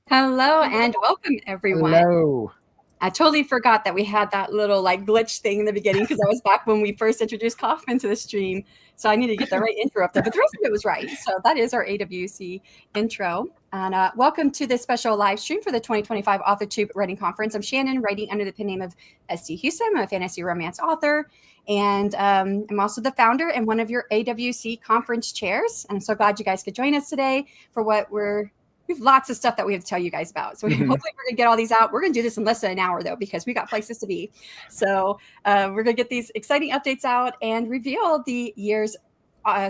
Hello and welcome, everyone. Hello. I totally forgot that we had that little glitch thing in the beginning because that was back when we first introduced Kauffman to the stream. So I need to get the right intro up there, but the rest of it was right. So that is our AWC intro. And welcome to this special live stream for the 2025 Authortube Writing Conference. I'm Shanon, writing under the pen name of ST Huston. I'm a fantasy romance author. And I'm also the founder and one of your AWC conference chairs. And I'm so glad you guys could join us today for what we have lots of stuff that we have to tell you guys about. So hopefully we're going to get all these out. We're going to do this in less than an hour, though, because we got places to be. So we're going to get these exciting updates out and reveal the year's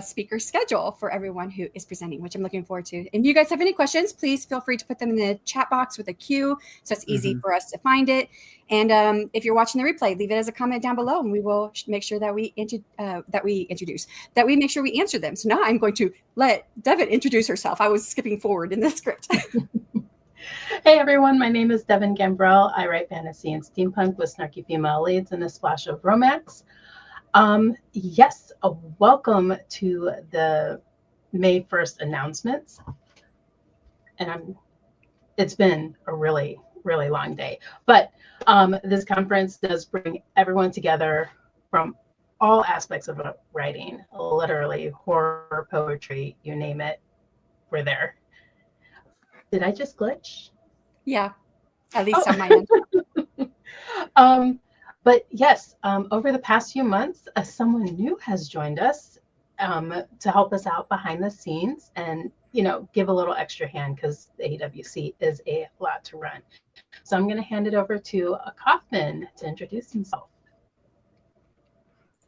speaker schedule for everyone who is presenting, which I'm looking forward to. And if you guys have any questions, please feel free to put them in the chat box with a Q, so it's easy for us to find it. And if you're watching the replay, leave it as a comment down below, and we will make sure that we make sure we answer them. So now I'm going to let Devon introduce herself. I was skipping forward in the script. Hey everyone, my name is Devon Gambrell. I write fantasy and steampunk with snarky female leads and a splash of romance. Yes, welcome to the May 1st announcements. And it's been a really, really long day. But this conference does bring everyone together from all aspects of writing, literally horror, poetry, you name it, we're there. Did I just glitch? Yeah, at least on my end. But yes, over the past few months, someone new has joined us to help us out behind the scenes and, give a little extra hand because the AWC is a lot to run. So I'm going to hand it over to Kauffman to introduce himself.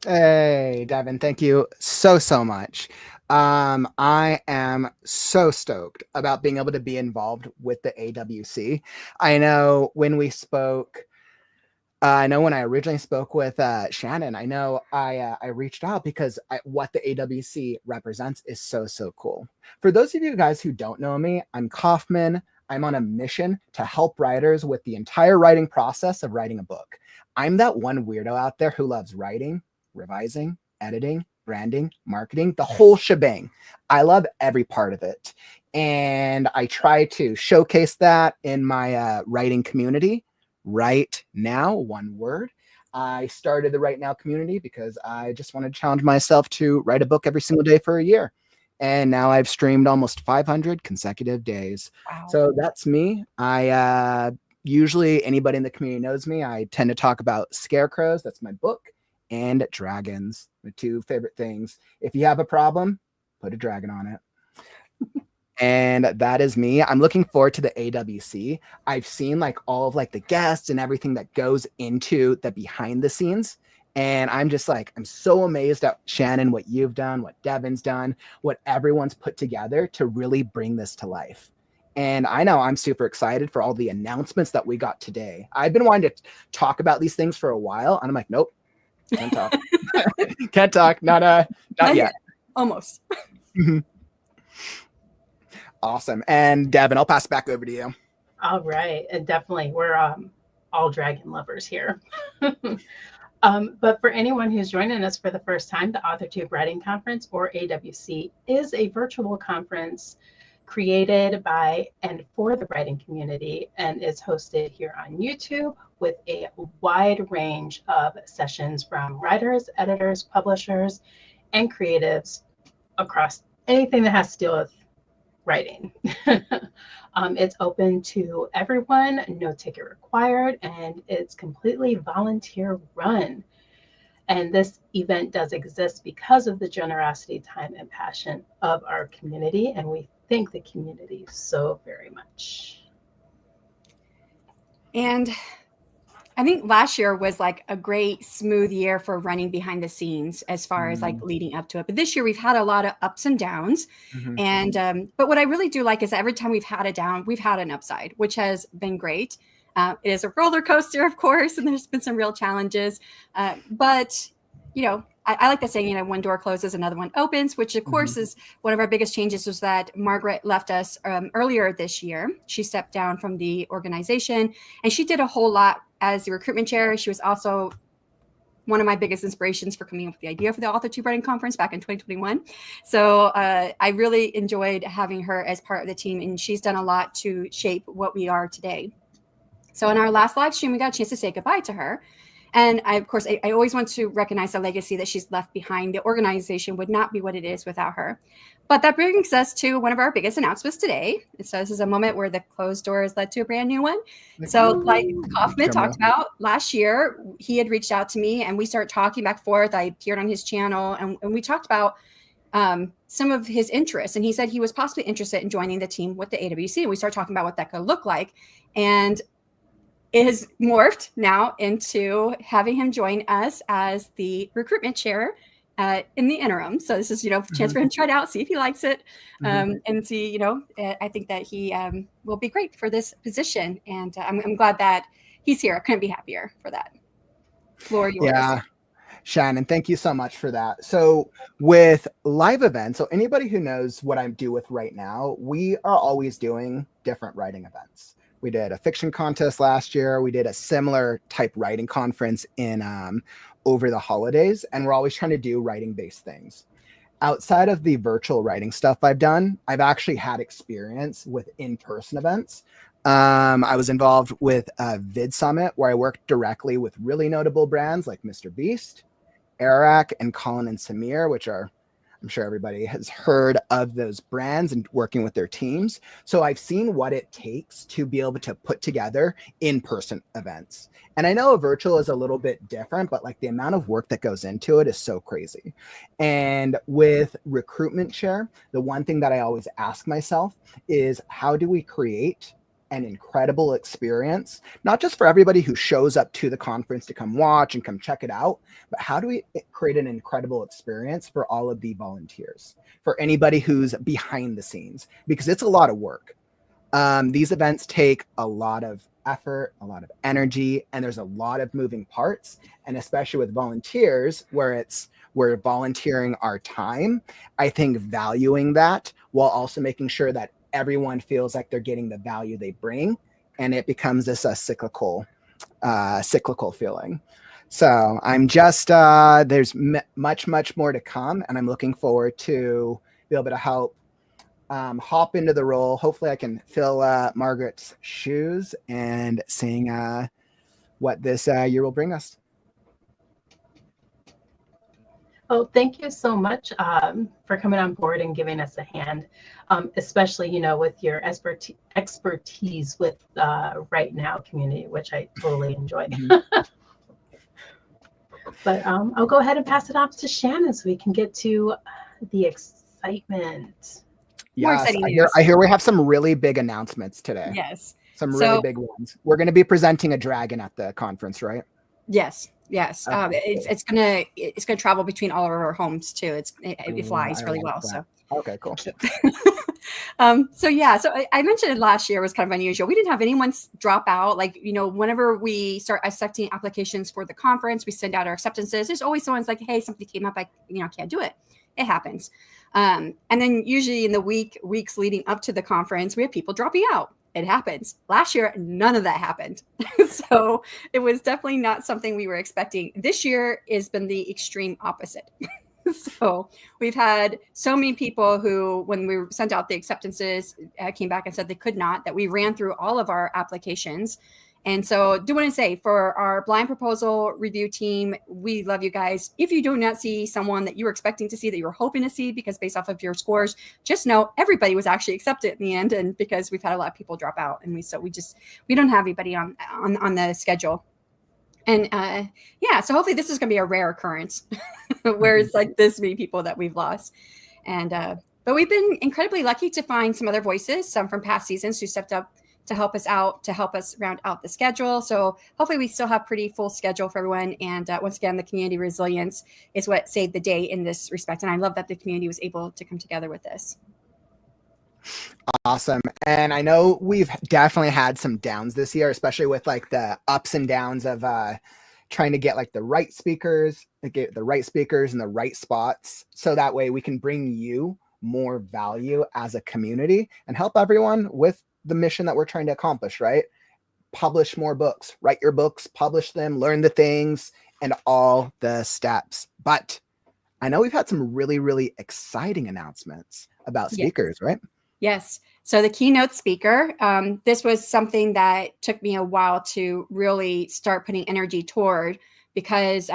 Hey, Devon, thank you so much. I am so stoked about being able to be involved with the AWC. I know when we spoke, when I originally spoke with Shanon, I know I reached out because what the AWC represents is so cool. For those of you guys who don't know me, I'm Kauffman. I'm on a mission to help writers with the entire writing process of writing a book. I'm that one weirdo out there who loves writing, revising, editing, branding, marketing, the whole shebang. I love every part of it. And I try to showcase that in my writing community. Right now, one word. I started the Right Now community because I just wanted to challenge myself to write a book every single day for a year. And now I've streamed almost 500 consecutive days. Wow. So that's me. I usually, anybody in the community knows me. I tend to talk about scarecrows. That's my book. And dragons, my two favorite things. If you have a problem, put a dragon on it. And that is me. I'm looking forward to the AWC. I've seen all of the guests and everything that goes into the behind the scenes. And I'm just I'm so amazed at Shanon, what you've done, what Devon's done, what everyone's put together to really bring this to life. And I know I'm super excited for all the announcements that we got today. I've been wanting to talk about these things for a while. And I'm like, nope, can't talk. Can't talk. Not yet. Almost. Awesome. And Devon, I'll pass it back over to you. All right. And definitely, we're all dragon lovers here. But for anyone who's joining us for the first time, the Authortube Writing Conference, or AWC, is a virtual conference created by and for the writing community and is hosted here on YouTube with a wide range of sessions from writers, editors, publishers, and creatives across anything that has to do with writing. It's open to everyone, no ticket required, and it's completely volunteer run. And this event does exist because of the generosity, time, and passion of our community. And we thank the community so very much. And I think last year was like a great smooth year for running behind the scenes as far as like leading up to it. But this year we've had a lot of ups and downs. And but what I really do like is that every time we've had a down, we've had an upside, which has been great. It is a roller coaster, of course, and there's been some real challenges. But you know, I like that saying, you know, one door closes, another one opens, which of course is one of our biggest changes was that Margaret left us earlier this year. She stepped down from the organization and she did a whole lot as the recruitment chair. She was also one of my biggest inspirations for coming up with the idea for the Authortube Writing Conference back in 2021. So I really enjoyed having her as part of the team, and she's done a lot to shape what we are today. So in our last live stream, we got a chance to say goodbye to her. And I, of course, I always want to recognize the legacy that she's left behind. The organization would not be what it is without her. But that brings us to one of our biggest announcements today. So this is a moment where the closed door has led to a brand new one. So like Kauffman talked about last year, he had reached out to me and we started talking back and forth. I appeared on his channel and we talked about some of his interests. And he said he was possibly interested in joining the team with the AWC. And we started talking about what that could look like. And it has morphed now into having him join us as the recruitment chair in the interim. So this is, you know, a chance for him to try it out, see if he likes it, and see, you know, I think that he will be great for this position. And I'm glad that he's here. I couldn't be happier for that. Floor yours. Yeah. Shannon, thank you so much for that. So with live events, so anybody who knows what I do with right now, we are always doing different writing events. We did a fiction contest last year. We did a similar type writing conference in over the holidays, and we're always trying to do writing-based things. Outside of the virtual writing stuff I've done, I've actually had experience with in-person events. I was involved with a Vid Summit where I worked directly with really notable brands like Mr. Beast, Arac, and Colin and Samir, which are, I'm sure everybody has heard of those brands and working with their teams. So I've seen what it takes to be able to put together in-person events. And I know a virtual is a little bit different, but like the amount of work that goes into it is so crazy. And with recruitment chair, the one thing that I always ask myself is how do we create an incredible experience, not just for everybody who shows up to the conference to come watch and come check it out, but how do we create an incredible experience for all of the volunteers, for anybody who's behind the scenes, because it's a lot of work. These events take a lot of effort, a lot of energy, and there's a lot of moving parts. And especially with volunteers, where we're volunteering our time, I think valuing that while also making sure that everyone feels like they're getting the value they bring, and it becomes this cyclical feeling. So I'm just there's much more to come, and I'm looking forward to be able to help hop into the role. Hopefully I can fill Margaret's shoes and seeing what this year will bring us. Oh, thank you so much for coming on board and giving us a hand, especially, you know, with your expertise with Right Now community, which I totally enjoy. But I'll go ahead and pass it off to Shanon so we can get to the excitement. Yes, I hear we have some really big announcements today. Yes. Some really big ones. We're going to be presenting a dragon at the conference, right? Yes. It's gonna travel between all of our homes too. It flies really well. So okay, cool. So I mentioned it last year was kind of unusual. We didn't have anyone drop out. Like, you know, whenever we start accepting applications for the conference, we send out our acceptances. There's always someone's like, hey, something came up, I can't do it. It happens. And then usually in the weeks leading up to the conference, we have people dropping out. It happens. Last year, none of that happened. So it was definitely not something we were expecting. This year has been the extreme opposite. So we've had so many people who, when we sent out the acceptances, came back and said they could not, that we ran through all of our applications. And so do want to say for our blind proposal review team, we love you guys. If you do not see someone that you were expecting to see, that you were hoping to see, because based off of your scores, just know everybody was actually accepted in the end. And because we've had a lot of people drop out, and we don't have anybody on the schedule. And yeah, so hopefully this is going to be a rare occurrence where it's like this many people that we've lost. And but we've been incredibly lucky to find some other voices, some from past seasons who stepped up to help us out, to help us round out the schedule. So hopefully we still have pretty full schedule for everyone. And once again, the community resilience is what saved the day in this respect. And I love that the community was able to come together with this. Awesome. And I know we've definitely had some downs this year, especially with like the ups and downs of trying to get like the right speakers, get the right speakers in the right spots. So that way we can bring you more value as a community and help everyone with the mission that we're trying to accomplish, right? Publish more books, write your books, publish them, learn the things and all the steps. But I know we've had some really, really exciting announcements about speakers, right? Yes. So the keynote speaker, this was something that took me a while to really start putting energy toward because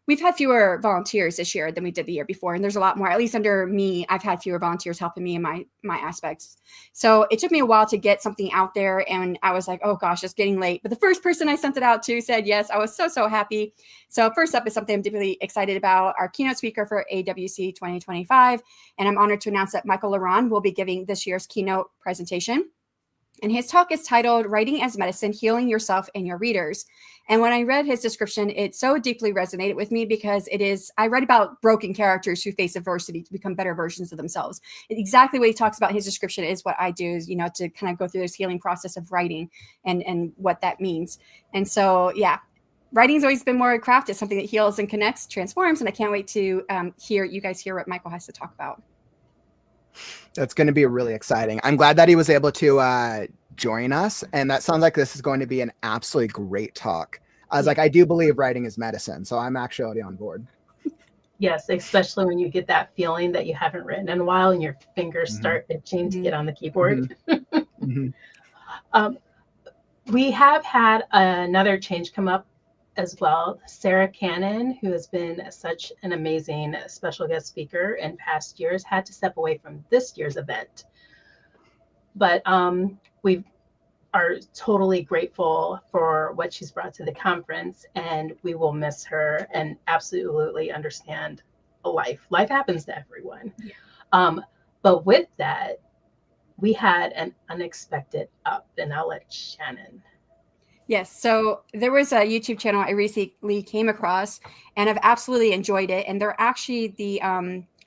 we've had fewer volunteers this year than we did the year before. And there's a lot more, at least under me, I've had fewer volunteers helping me in my aspects. So it took me a while to get something out there. And I was like, oh gosh, it's getting late. But the first person I sent it out to said yes. I was so happy. So first up is something I'm deeply excited about, our keynote speaker for AWC 2025. And I'm honored to announce that Michael Laron will be giving this year's keynote presentation. And his talk is titled Writing as Medicine, Healing Yourself and Your Readers. And when I read his description, it so deeply resonated with me because I read about broken characters who face adversity to become better versions of themselves. Exactly what he talks about in his description is what I do, is, to kind of go through this healing process of writing and what that means. And so, yeah, writing's always been more a craft. It's something that heals and connects, transforms. And I can't wait to hear you guys hear what Michael has to talk about. That's going to be really exciting. I'm glad that he was able to join us. And that sounds like this is going to be an absolutely great talk. I was like, I do believe writing is medicine. So I'm actually already on board. Yes, especially when you get that feeling that you haven't written in a while and your fingers start itching to get on the keyboard. We have had another change come up as well. Sarah Cannon, who has been such an amazing special guest speaker in past years, had to step away from this year's event. But we are totally grateful for what she's brought to the conference, and we will miss her and absolutely understand life. Life happens to everyone. But with that, we had an unexpected up, and I'll let Shanon. Yes. So there was a YouTube channel I recently came across, and I've absolutely enjoyed it. And they're actually the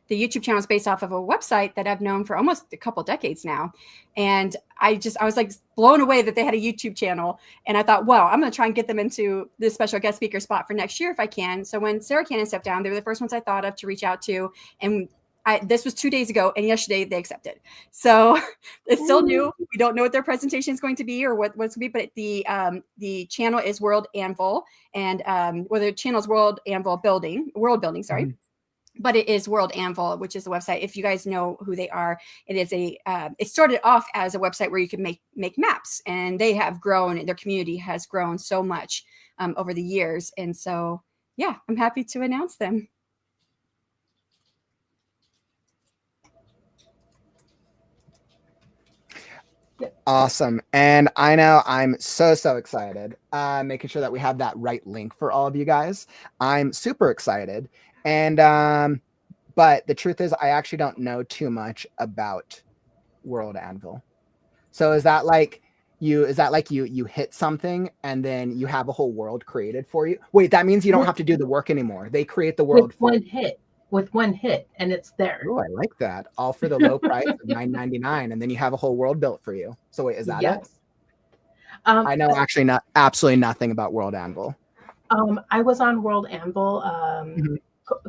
YouTube channel is based off of a website that I've known for almost a couple decades now. And I was like blown away that they had a YouTube channel. And I thought, well, I'm going to try and get them into this special guest speaker spot for next year if I can. So when Sarah Cannon stepped down, they were the first ones I thought of to reach out to. And this was 2 days ago, and yesterday they accepted. So it's still new. We don't know what their presentation is going to be or what's going to be, but the channel is World Anvil, and the channel is World Building, sorry. But it is World Anvil, which is the website. If you guys know who they are, it is it started off as a website where you can make maps, and they have grown. Their community has grown so much over the years, and so yeah, I'm happy to announce them. Awesome. And I know I'm so excited, making sure that we have that right link for all of you guys. I'm super excited. And, but the truth is I actually don't know too much about World Anvil. So is that like you hit something and then you have a whole world created for you? Wait, that means you don't have to do the work anymore. They create the world with one hit and it's there. Oh, I like that. All for the low price of $9.99, and then you have a whole world built for you. So wait, is that it? I know actually absolutely nothing about World Anvil. I was on World Anvil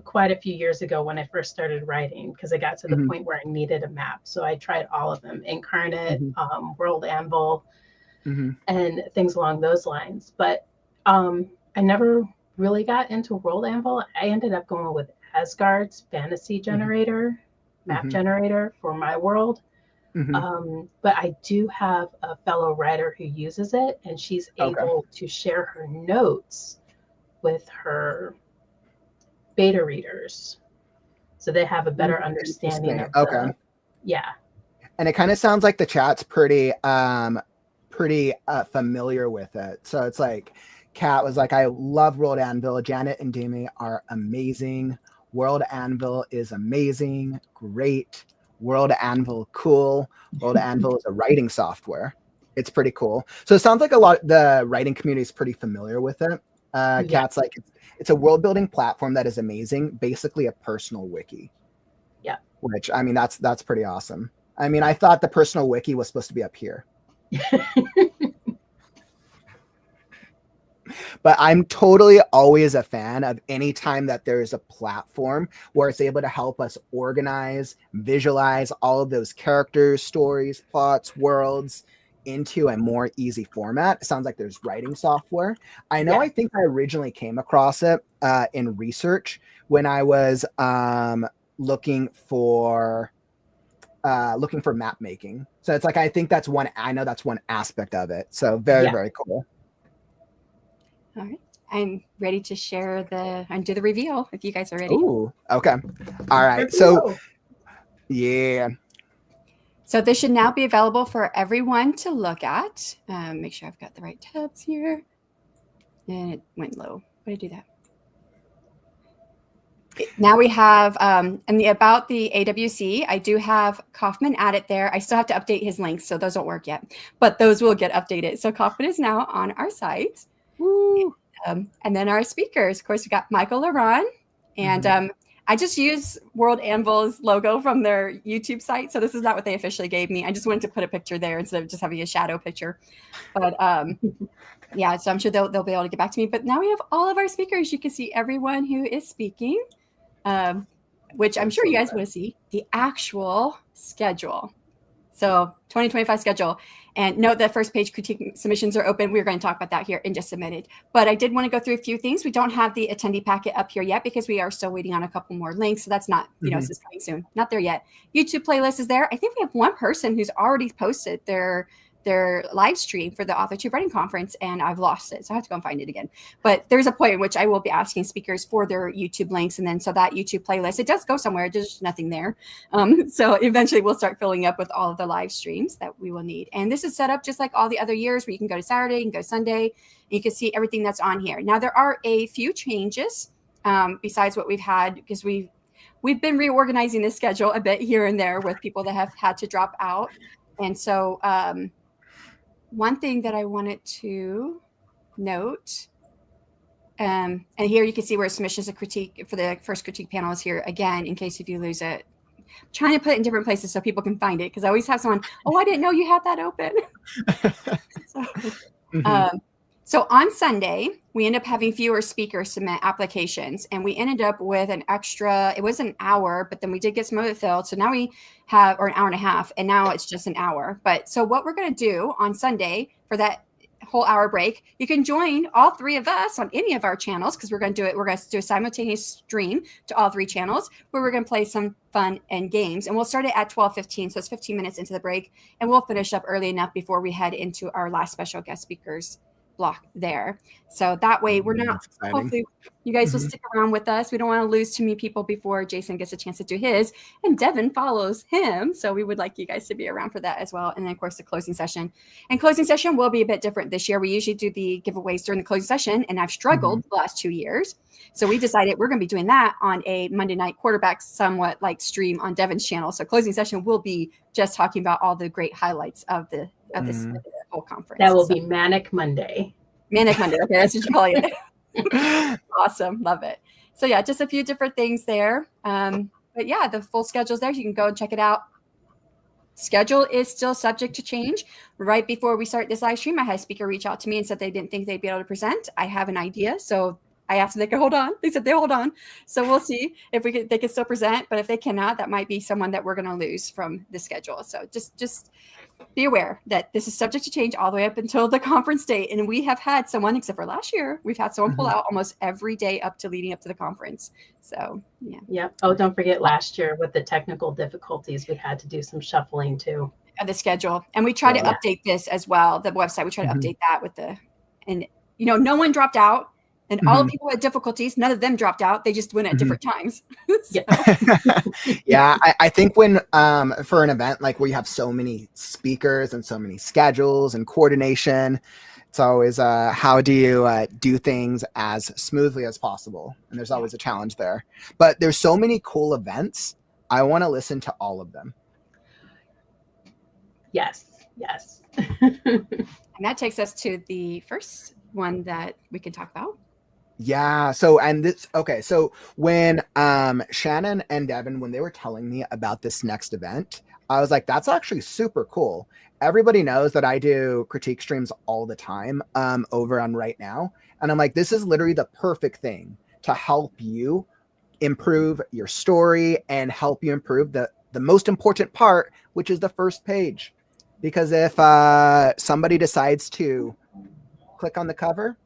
quite a few years ago when I first started writing, because I got to the point where I needed a map. So I tried all of them, Incarnate, World Anvil, and things along those lines. But I never really got into World Anvil. I ended up going with Asgard's fantasy generator, map generator for my world. But I do have a fellow writer who uses it, and she's able to share her notes with her beta readers, so they have a better understanding of and it kind of sounds like the chat's pretty familiar with it. So it's like, Kat was like, I love World Anvil. Janet and Demi are amazing. World Anvil is amazing. Great. World Anvil, cool. World Anvil is a writing software. It's pretty cool. So it sounds like the writing community is pretty familiar with it. Kat's like, it's a world building platform that is amazing. Basically a personal wiki. Yeah. Which, I mean, that's pretty awesome. I mean, I thought the personal wiki was supposed to be up here. But I'm totally always a fan of any time that there's a platform where it's able to help us organize, visualize all of those characters, stories, plots, worlds into a more easy format. It sounds like there's writing software. I know. Yeah. I think I originally came across it in research when I was looking for map making. So it's like, I think that's one aspect of it. So very cool. All right. I'm ready to share and do the reveal if you guys are ready. Ooh, okay. All right. So yeah. So this should now be available for everyone to look at. Make sure I've got the right tabs here. And it went low. Why did I do that? Now we have, about the AWC, I do have Kauffman added there. I still have to update his links, so those don't work yet. But those will get updated. So Kauffman is now on our site. Woo. And then our speakers. Of course, we got Michael Laron. And I just use World Anvil's logo from their YouTube site. So this is not what they officially gave me. I just wanted to put a picture there instead of just having a shadow picture. But yeah, so I'm sure they'll be able to get back to me. But now we have all of our speakers. You can see everyone who is speaking, which I'm sure you guys want to see the actual schedule. So 2025 schedule. And note that first page critique submissions are open. We're going to talk about that here in just a minute. But I did want to go through a few things. We don't have the attendee packet up here yet because we are still waiting on a couple more links. So that's not, this is coming soon. Not there yet. YouTube playlist is there. I think we have one person who's already posted their live stream for the Authortube Writing Conference, and I've lost it. So I have to go and find it again. But there's a point in which I will be asking speakers for their YouTube links. And then so that YouTube playlist, it does go somewhere. There's just nothing there. So eventually we'll start filling up with all of the live streams that we will need. And this is set up just like all the other years where you can go to Saturday, you can go Sunday, and you can see everything that's on here. Now there are a few changes besides what we've had, because we've been reorganizing the schedule a bit here and there with people that have had to drop out. And so one thing that I wanted to note, and here you can see where submissions of critique for the first critique panel is here again, in case if you lose it. I'm trying to put it in different places so people can find it, because I always have someone, I didn't know you had that open. So on Sunday, we end up having fewer speakers submit applications, and we ended up with an extra, it was an hour, but then we did get some of it filled. So now we have, or an hour and a half, and now it's just an hour. But so what we're going to do on Sunday for that whole hour break, you can join all three of us on any of our channels, because we're going to do it. We're going to do a simultaneous stream to all three channels where we're going to play some fun and games. And we'll start it at 12:15. So it's 15 minutes into the break, and we'll finish up early enough before we head into our last special guest speakers block there. So that way we're not, hopefully you guys will stick around with us. We don't want to lose too many people before Jason gets a chance to do his, and Devon follows him. So we would like you guys to be around for that as well. And then of course the closing session, and closing session will be a bit different this year. We usually do the giveaways during the closing session, and I've struggled the last 2 years. So we decided we're going to be doing that on a Monday night quarterback, somewhat like stream on Devon's channel. So closing session will be just talking about all the great highlights of this whole conference. That will be Manic Monday. Manic Monday. Okay, that's what you call it. Awesome. Love it. So yeah, just a few different things there. But yeah, the full schedule's there. You can go and check it out. Schedule is still subject to change. Right before we start this live stream, I had a speaker reach out to me and said they didn't think they'd be able to present. I have an idea. So I asked if they could hold on. They said they hold on. So we'll see if they can still present. But if they cannot, that might be someone that we're going to lose from the schedule. So just be aware that this is subject to change all the way up until the conference date. And we have had someone, except for last year, we've had someone pull out almost every day leading up to the conference. So yeah. Yep. Oh, don't forget last year with the technical difficulties, we had to do some shuffling too. The schedule. And we try to update this as well. The website, we try to update that no one dropped out. And all the people had difficulties. None of them dropped out. They just went at different times. Yeah, I think when for an event like where you have so many speakers and so many schedules and coordination, It's always how do you do things as smoothly as possible? And there's always a challenge there. But there's so many cool events. I want to listen to all of them. Yes. And that takes us to the first one that we can talk about. Yeah. So when Shanon and Devon, when they were telling me about this next event, I was like, that's actually super cool. Everybody knows that I do critique streams all the time over on Right Now. And I'm like, this is literally the perfect thing to help you improve your story and help you improve the most important part, which is the first page. Because if somebody decides to click on the cover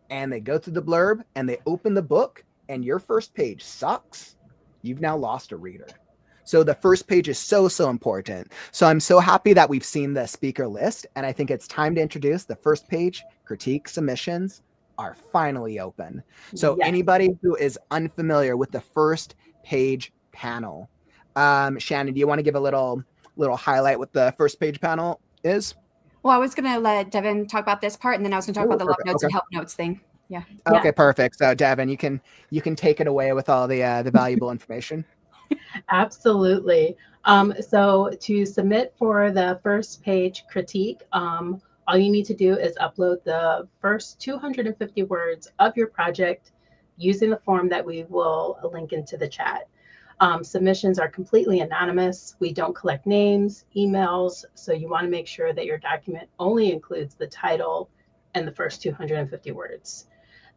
and they go through the blurb and they open the book and your first page sucks, you've now lost a reader. So the first page is so important. So I'm so happy that we've seen the speaker list, and I think it's time to introduce the first page. Critique submissions are finally open. So anybody who is unfamiliar with the first page panel, Shanon, do you want to give a little highlight what the first page panel is? Well, I was going to let Devon talk about this part, and then I was going to talk about the love notes and help notes thing. Yeah. Okay, perfect. So Devon, you can take it away with all the valuable information. Absolutely. So to submit for the first page critique, all you need to do is upload the first 250 words of your project using the form that we will link into the chat. Submissions are completely anonymous. We don't collect names, emails, so you want to make sure that your document only includes the title and the first 250 words.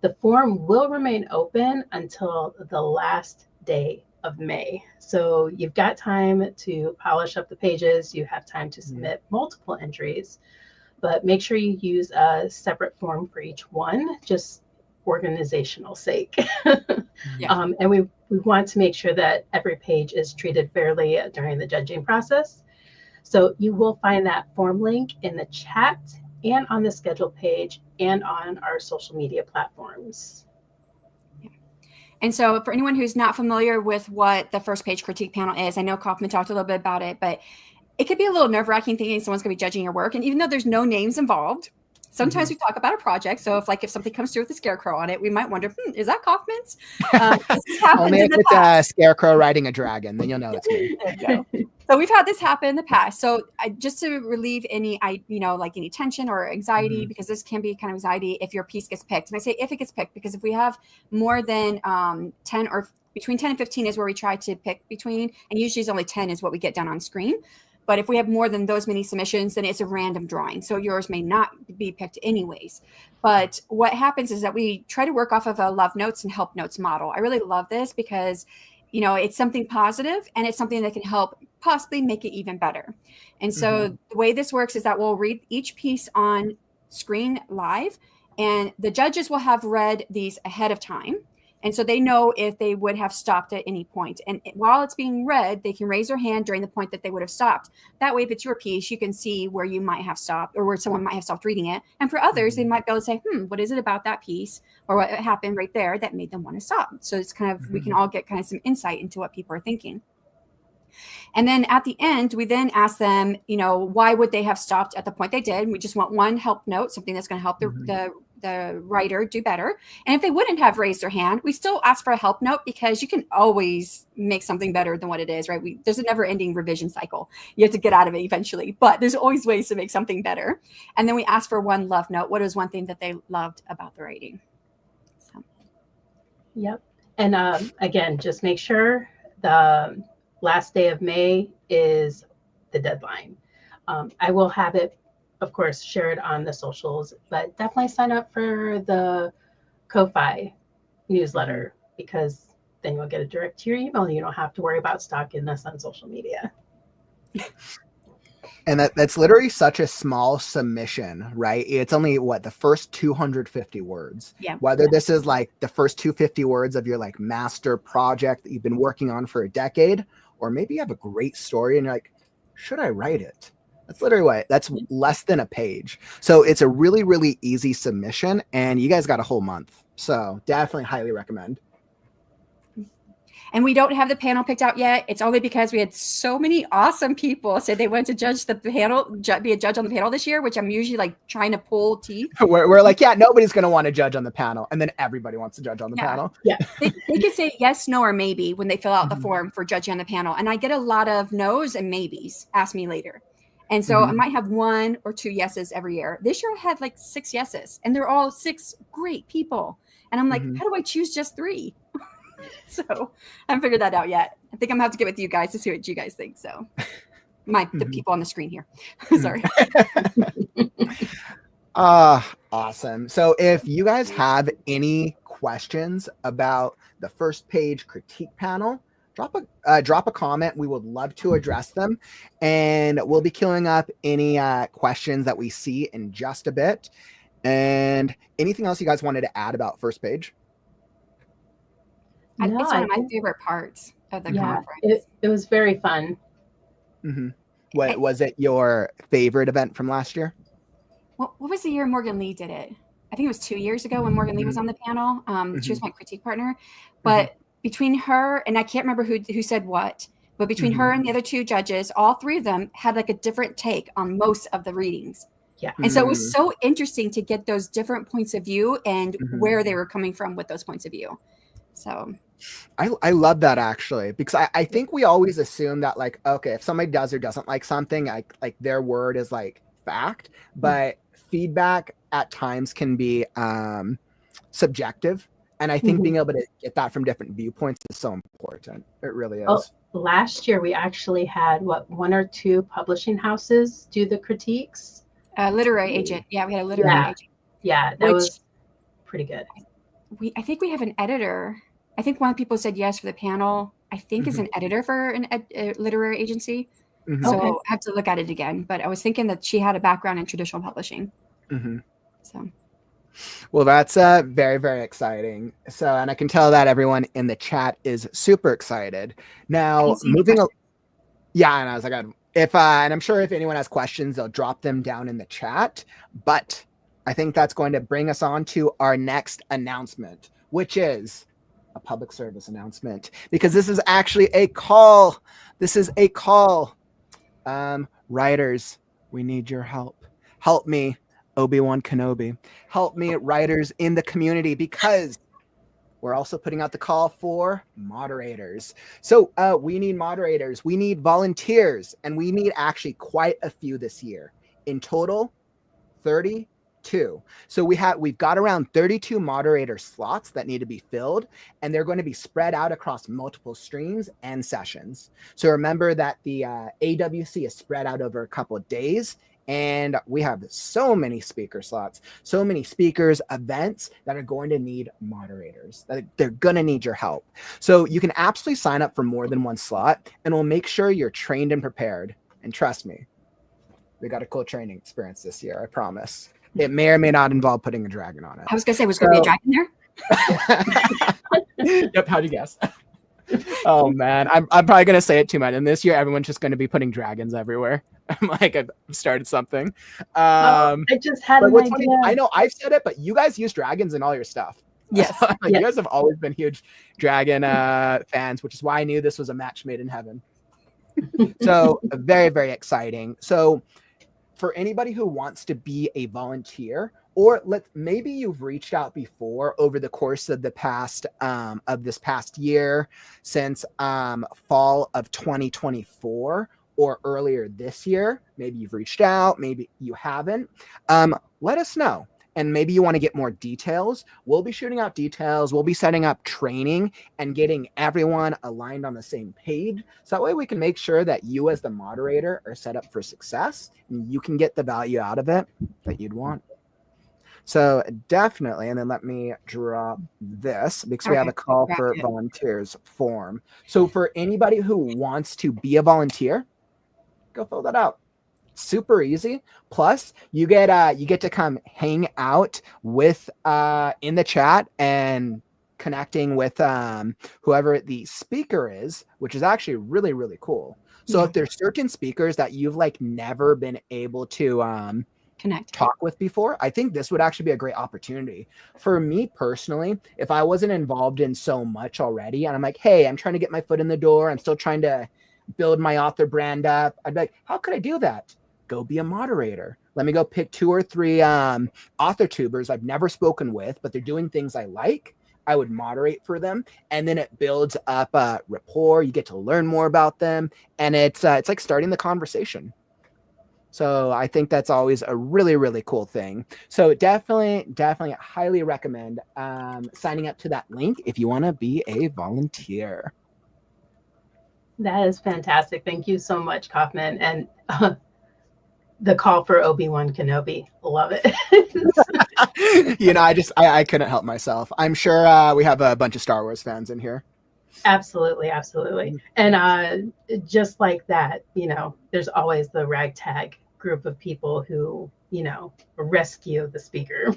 The form will remain open until the last day of May. So you've got time to polish up the pages. You have time to submit multiple entries, but make sure you use a separate form for each one, just organizational sake. And we want to make sure that every page is treated fairly during the judging process. So you will find that form link in the chat and on the schedule page and on our social media platforms. And so for anyone who's not familiar with what the first page critique panel is, I know Kauffman talked a little bit about it, but it could be a little nerve-wracking thinking someone's going to be judging your work. And even though there's no names involved, sometimes we talk about a project. So if something comes through with a scarecrow on it, we might wonder, is that Kaufman's? Only if it's a scarecrow riding a dragon, then you'll know it's me. There you go. So we've had this happen in the past. So just to relieve any, any tension or anxiety, because this can be kind of anxiety if your piece gets picked. And I say if it gets picked, because if we have more than 10 or between 10 and 15 is where we try to pick between, and usually it's only 10 is what we get done on screen. But if we have more than those many submissions, then it's a random drawing. So yours may not be picked anyways. But what happens is that we try to work off of a love notes and help notes model. I really love this because, it's something positive and it's something that can help possibly make it even better. And so the way this works is that we'll read each piece on screen live, and the judges will have read these ahead of time. And so they know if they would have stopped at any point. And while it's being read, they can raise their hand during the point that they would have stopped. That way, if it's your piece, you can see where you might have stopped or where someone might have stopped reading it. And for others, they might be able to say, what is it about that piece or what happened right there that made them want to stop? So it's kind of, we can all get kind of some insight into what people are thinking. And then at the end, we then ask them, why would they have stopped at the point they did? We just want one help note, something that's going to help the writer do better. And if they wouldn't have raised their hand, we still ask for a help note because you can always make something better than what it is, right? There's a never ending revision cycle. You have to get out of it eventually, but there's always ways to make something better. And then we ask for one love note. What is one thing that they loved about the writing? So. Yep. And again, just make sure the last day of May is the deadline. I will have it, of course, share it on the socials, but definitely sign up for the Ko-Fi newsletter because then you'll get it direct to your email. You don't have to worry about stalking us on social media. And that's literally such a small submission, right? It's only the first 250 words. Yeah. Whether this is like the first 250 words of your like master project that you've been working on for a decade, or maybe you have a great story and you're like, should I write it? That's literally that's less than a page. So it's a really, really easy submission, and you guys got a whole month. So definitely highly recommend. And we don't have the panel picked out yet. It's only because we had so many awesome people say they wanted to judge the panel, be a judge on the panel this year, which I'm usually like trying to pull teeth. We're like, yeah, nobody's going to want to judge on the panel. And then everybody wants to judge on the panel. Yeah. They can say yes, no, or maybe when they fill out the form for judging on the panel. And I get a lot of no's and maybes. Ask me later. And so I might have 1 or 2 yeses every year. This year I had like 6 yeses, and they're all 6 great people. And I'm like, how do I choose just 3? So I haven't figured that out yet. I think I'm gonna have to get with you guys to see what you guys think. So the people on the screen here. Sorry. Awesome. So if you guys have any questions about the first page critique panel, drop a comment. We would love to address them, and we'll be queuing up any questions that we see in just a bit. And anything else you guys wanted to add about first page? It's one of my favorite parts of the conference. It was very fun. What was it your favorite event from last year? What was the year Morgan Lee did it? I think it was 2 years ago when Morgan Lee was on the panel. She was my critique partner. But between her, and I can't remember who said what, but between her and the other 2 judges, all 3 of them had like a different take on most of the readings. Yeah. And so it was so interesting to get those different points of view and where they were coming from with those points of view. So I love that, actually, because I think we always assume that, like, okay, if somebody does or doesn't like something, like their word is like fact, but feedback at times can be subjective. And I think being able to get that from different viewpoints is so important. It really is. Oh, last year we actually had 1 or 2 publishing houses do the critiques. Literary agent. Yeah, we had a literary agent. Yeah, that was pretty good. I think we have an editor. I think one of the people said yes for the panel. I think is an editor for a literary agency. So I have to look at it again. But I was thinking that she had a background in traditional publishing. So, well, that's very, very exciting. So, and I can tell that everyone in the chat is super excited. Now, moving on. Yeah, and I was like, if and I'm sure if anyone has questions, they'll drop them down in the chat. But I think that's going to bring us on to our next announcement, which is a public service announcement, because this is actually a call. This is a call. Writers, we need your help. Help me, Obi-Wan Kenobi. Help me, writers in the community, because we're also putting out the call for moderators. So we need moderators, we need volunteers, and we need actually quite a few this year. In total, 32. So we've got around 32 moderator slots that need to be filled, and they're going to be spread out across multiple streams and sessions. So remember that the AWC is spread out over a couple of days, and we have so many speaker slots, so many speakers, events that are going to need moderators. They're going to need your help. So you can absolutely sign up for more than 1 slot, and we'll make sure you're trained and prepared. And trust me, we got a cool training experience this year, I promise. It may or may not involve putting a dragon on it. I was going to say, was going to be a dragon there? Yep, how'd you guess? Oh, man. I'm probably going to say it too much. And this year, everyone's just going to be putting dragons everywhere. I'm like, I've started something. I just had an idea. Funny, I know I've said it, but you guys use dragons in all your stuff. Yes. You guys have always been huge dragon fans, which is why I knew this was a match made in heaven. So very, very exciting. So for anybody who wants to be a volunteer, or maybe you've reached out before over the course of this past year, since fall of 2024 or earlier this year, maybe you've reached out, maybe you haven't, let us know. And maybe you want to get more details. We'll be shooting out details. We'll be setting up training and getting everyone aligned on the same page. So that way we can make sure that you as the moderator are set up for success and you can get the value out of it that you'd want. So definitely, and then let me drop this because we have a call for volunteers form. So for anybody who wants to be a volunteer, go fill that out. Super easy. Plus, you get to come hang out with in the chat and connecting with whoever the speaker is, which is actually really, really cool. So if there's certain speakers that you've like never been able to talk with before, I think this would actually be a great opportunity. For me personally, if I wasn't involved in so much already, and I'm like, hey, I'm trying to get my foot in the door, I'm still trying to build my author brand up, I'd be like, how could I do that? Go be a moderator. Let me go pick 2 or 3 author tubers I've never spoken with, but they're doing things I like. I would moderate for them, and then it builds up rapport. You get to learn more about them, and it's like starting the conversation. So I think that's always a really, really cool thing. So definitely highly recommend signing up to that link if you want to be a volunteer. That is fantastic. Thank you so much, Kauffman. And the call for Obi-Wan Kenobi. Love it. I couldn't help myself. I'm sure we have a bunch of Star Wars fans in here. Absolutely. And just like that, there's always the ragtag group of people who, rescue the speaker.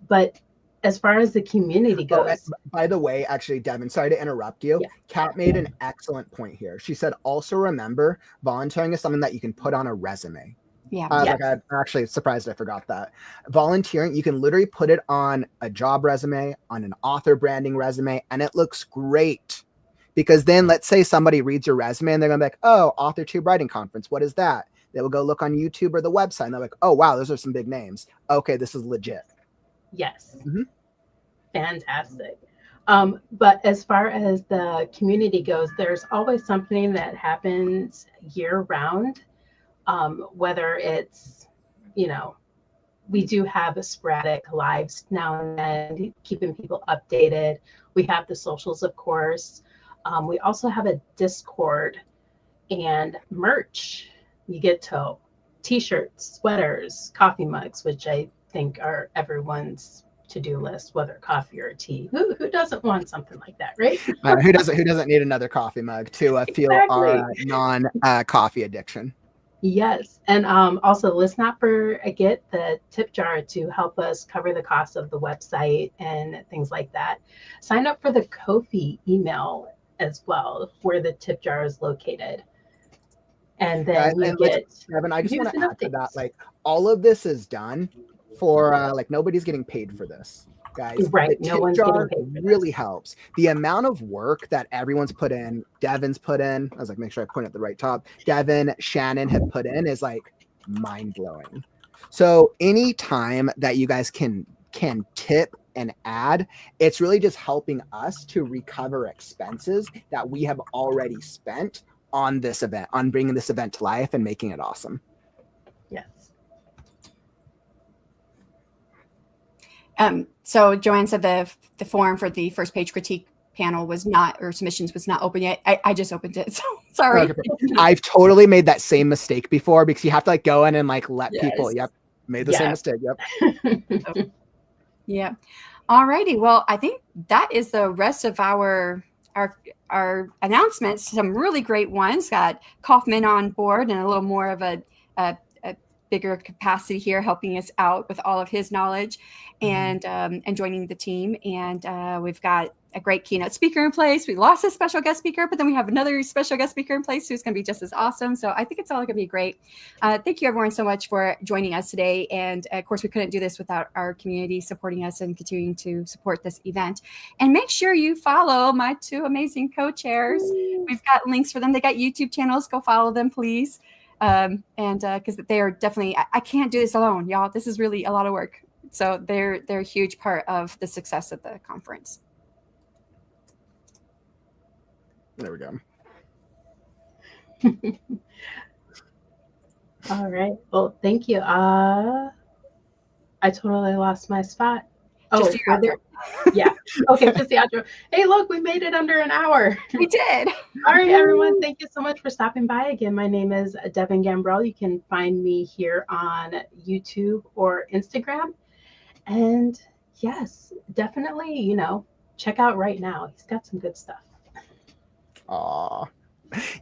But as far as the community goes. By the way, actually, Devon, sorry to interrupt you. Yeah. Kat made an excellent point here. She said, also remember, volunteering is something that you can put on a resume. Yeah. I'm actually surprised I forgot that. Volunteering, you can literally put it on a job resume, on an author branding resume, and it looks great. Because then let's say somebody reads your resume and they're going to be like, oh, Authortube Writing Conference, what is that? They will go look on YouTube or the website and they're like, oh, wow, those are some big names. Okay, this is legit. Yes. Mm-hmm. Fantastic. But as far as the community goes, there's always something that happens year round, whether it's, we do have a sporadic lives now and then, keeping people updated. We have the socials, of course. We also have a Discord and merch. You get to t-shirts, sweaters, coffee mugs, which I think are everyone's to-do list, whether coffee or tea. Who doesn't want something like that, right? Who doesn't need another coffee mug to feel our non-coffee addiction? Yes. And also, let's not forget the tip jar to help us cover the cost of the website and things like that. Sign up for the Ko-fi email as well, where the tip jar is located. And then Devon, I just want to add to that, like, all of this is done for nobody's getting paid for this, guys. Right. The tip jar really helps. The amount of work that everyone's put in, Devon's put in, I was like, make sure I point at the right top. Devon, Shanon have put in is like mind blowing. So any time that you guys can tip and add, it's really just helping us to recover expenses that we have already spent on this event, on bringing this event to life and making it awesome. Yes. So Joanne said the form for the first page critique panel was not, or submissions was not open yet. I just opened it. So sorry. Okay. I've totally made that same mistake before, because you have to go in and let people, made the same mistake. Yep. Yeah. All righty. Well, I think that is the rest of our announcements. Some really great ones. Got Kauffman on board and a little more of a bigger capacity here, helping us out with all of his knowledge and joining the team. And we've got a great keynote speaker in place. We lost a special guest speaker, but then we have another special guest speaker in place who's going to be just as awesome. So I think it's all going to be great. Thank you, everyone, so much for joining us today. And of course, we couldn't do this without our community supporting us and continuing to support this event. And make sure you follow my 2 amazing co-chairs. We've got links for them. They got YouTube channels. Go follow them, please. And because they are definitely, I can't do this alone, y'all. This is really a lot of work. So they're a huge part of the success of the conference. There we go. All right. Well, thank you. I totally lost my spot. Just yeah. Okay, just the outro. Hey, look, we made it under an hour. We did. All right, everyone. Thank you so much for stopping by. Again, my name is Devon Gambrell. You can find me here on YouTube or Instagram. And yes, definitely, check out Right Now. He's got some good stuff. Aw.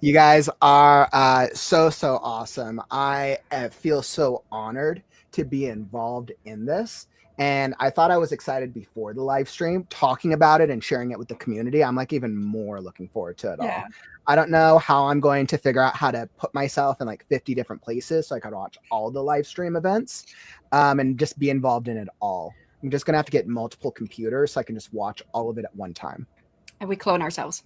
You guys are so awesome. I feel so honored to be involved in this. And I thought I was excited before the live stream, talking about it and sharing it with the community. I'm even more looking forward to it all. I don't know how I'm going to figure out how to put myself in like 50 different places so I can watch all the live stream events and just be involved in it all. I'm just going to have to get multiple computers so I can just watch all of it at one time. And we clone ourselves.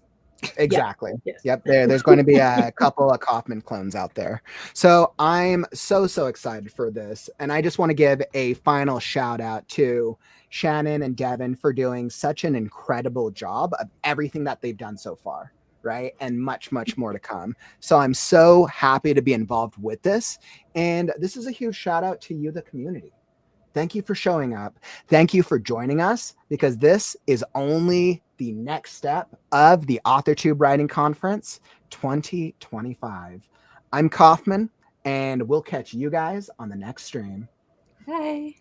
Exactly. Yes. Yep. There's going to be a couple of Kauffman clones out there. So I'm so excited for this. And I just want to give a final shout out to Shanon and Devon for doing such an incredible job of everything that they've done so far. Right. And much more to come. So I'm so happy to be involved with this. And this is a huge shout out to you, the community. Thank you for showing up. Thank you for joining us, because this is only the next step of the Authortube Writing Conference 2025. I'm Kauffman, and we'll catch you guys on the next stream. Bye.